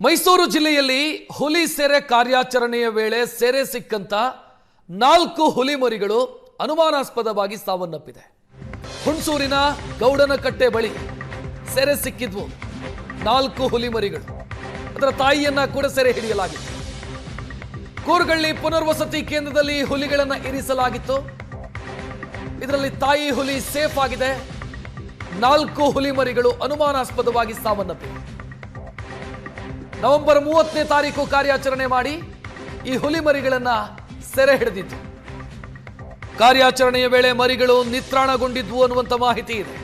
ಮೈಸೂರು ಜಿಲ್ಲೆಯಲ್ಲಿ ಹುಲಿ ಸೆರೆ ಕಾರ್ಯಾಚರಣೆಯ ವೇಳೆ ಸೆರೆ ಸಿಕ್ಕಂತ 4 ಹುಲಿ ಮರಿಗಳು ಅನುಮಾನಾಸ್ಪದವಾಗಿ ಸಾವನ್ನಪ್ಪಿದೆ. ಹುಣಸೂರಿನ ಗೌಡನಕಟ್ಟೆ ಬಳಿ ಸೆರೆ ಸಿಕ್ಕಿದ್ವು 4 ಹುಲಿ ಮರಿಗಳು. ಅದರ ತಾಯಿಯನ್ನ ಕೂಡ ಸೆರೆ ಹಿಡಿಯಲಾಗಿತ್ತು. ಕೂರ್ಗಳ್ಳಿ ಪುನರ್ವಸತಿ ಕೇಂದ್ರದಲ್ಲಿ ಹುಲಿಗಳನ್ನು ಇರಿಸಲಾಗಿತ್ತು. ಇದರಲ್ಲಿ ತಾಯಿ ಹುಲಿ ಸೇಫ್ ಆಗಿದೆ. 4 ಹುಲಿ ಮರಿಗಳು ಅನುಮಾನಾಸ್ಪದವಾಗಿ ಸಾವನ್ನಪ್ಪಿವೆ. ನವೆಂಬರ್ 30ನೇ ತಾರೀಕು ಕಾರ್ಯಾಚರಣೆ ಮಾಡಿ ಈ ಹುಲಿ ಮರಿಗಳನ್ನ ಸೆರೆ ಹಿಡಿದಿತ್ತು. ಕಾರ್ಯಾಚರಣೆಯ ವೇಳೆ ಮರಿಗಳು ನಿತ್ರಾಣಗೊಂಡಿದ್ವು ಅನ್ನುವಂತ ಮಾಹಿತಿ ಇದೆ.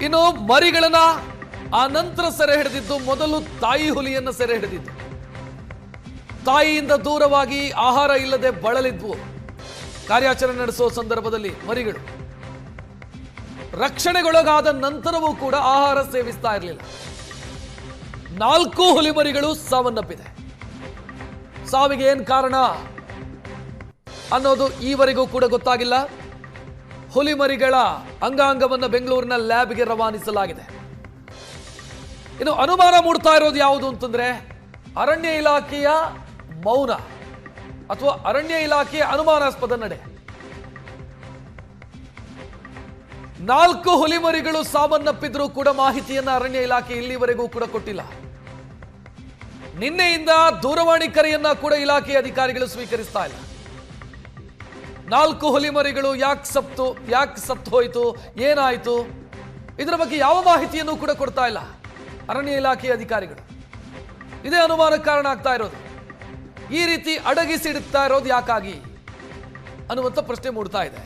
ಇನ್ನು ಮರಿಗಳನ್ನ ಆ ನಂತರ ಸೆರೆ ಹಿಡಿದಿದ್ದು ಮೊದಲು ತಾಯಿ ಹುಲಿಯನ್ನ ಸೆರೆ ಹಿಡಿದಿದ್ದು. ತಾಯಿಯಿಂದ ದೂರವಾಗಿ ಆಹಾರ ಇಲ್ಲದೆ ಬಳಲಿದ್ವು. ಕಾರ್ಯಾಚರಣೆ ನಡೆಸುವ ಸಂದರ್ಭದಲ್ಲಿ ಮರಿಗಳು ರಕ್ಷಣೆಗೊಳಗಾದ ನಂತರವೂ ಕೂಡ ಆಹಾರ ಸೇವಿಸ್ತಾ ಇರಲಿಲ್ಲ. 4 ಹುಲಿ ಮರಿಗಳು ಸಾವನ್ನಪ್ಪಿದೆ. ಸಾವಿಗೆ ಏನ್ ಕಾರಣ ಅನ್ನೋದು ಈವರೆಗೂ ಕೂಡ ಗೊತ್ತಾಗಿಲ್ಲ. ಹುಲಿ ಮರಿಗಳ ಅಂಗಾಂಗವನ್ನು ಬೆಂಗಳೂರಿನ ಲ್ಯಾಬ್ಗೆ ರವಾನಿಸಲಾಗಿದೆ. ಇನ್ನು ಅನುಮಾನ ಮೂಡ್ತಾ ಇರೋದು ಯಾವುದು ಅಂತಂದ್ರೆ ಅರಣ್ಯ ಇಲಾಖೆಯ ಮೌನ ಅಥವಾ ಅರಣ್ಯ ಇಲಾಖೆಯ ಅನುಮಾನಾಸ್ಪದ ನಡೆ. 4 ಹುಲಿ ಮರಿಗಳು ಸಾವನ್ನಪ್ಪಿದ್ರೂ ಕೂಡ ಮಾಹಿತಿಯನ್ನ ಅರಣ್ಯ ಇಲಾಖೆ ಇಲ್ಲಿವರೆಗೂ ಕೂಡ ಕೊಟ್ಟಿಲ್ಲ. ನಿನ್ನೆಯಿಂದ ದೂರವಾಣಿ ಕರೆಯನ್ನ ಕೂಡ ಇಲಾಖೆಯ ಅಧಿಕಾರಿಗಳು ಸ್ವೀಕರಿಸ್ತಾ ಇಲ್ಲ. 4 ಹುಲಿ ಮರಿಗಳು ಯಾಕೆ ಸತ್ತು ಹೋಯಿತು, ಏನಾಯಿತು, ಇದರ ಬಗ್ಗೆ ಯಾವ ಮಾಹಿತಿಯನ್ನು ಕೂಡ ಕೊಡ್ತಾ ಇಲ್ಲ ಅರಣ್ಯ ಇಲಾಖೆಯ ಅಧಿಕಾರಿಗಳು. ಇದೇ ಅನುಮಾನಕ್ಕೆ ಕಾರಣ ಆಗ್ತಾ ಇರೋದು. ಈ ರೀತಿ ಅಡಗಿಸಿಡುತ್ತಾ ಇರೋದು ಯಾಕಾಗಿ ಅನ್ನುವಂಥ ಪ್ರಶ್ನೆ ಮೂಡ್ತಾ ಇದೆ.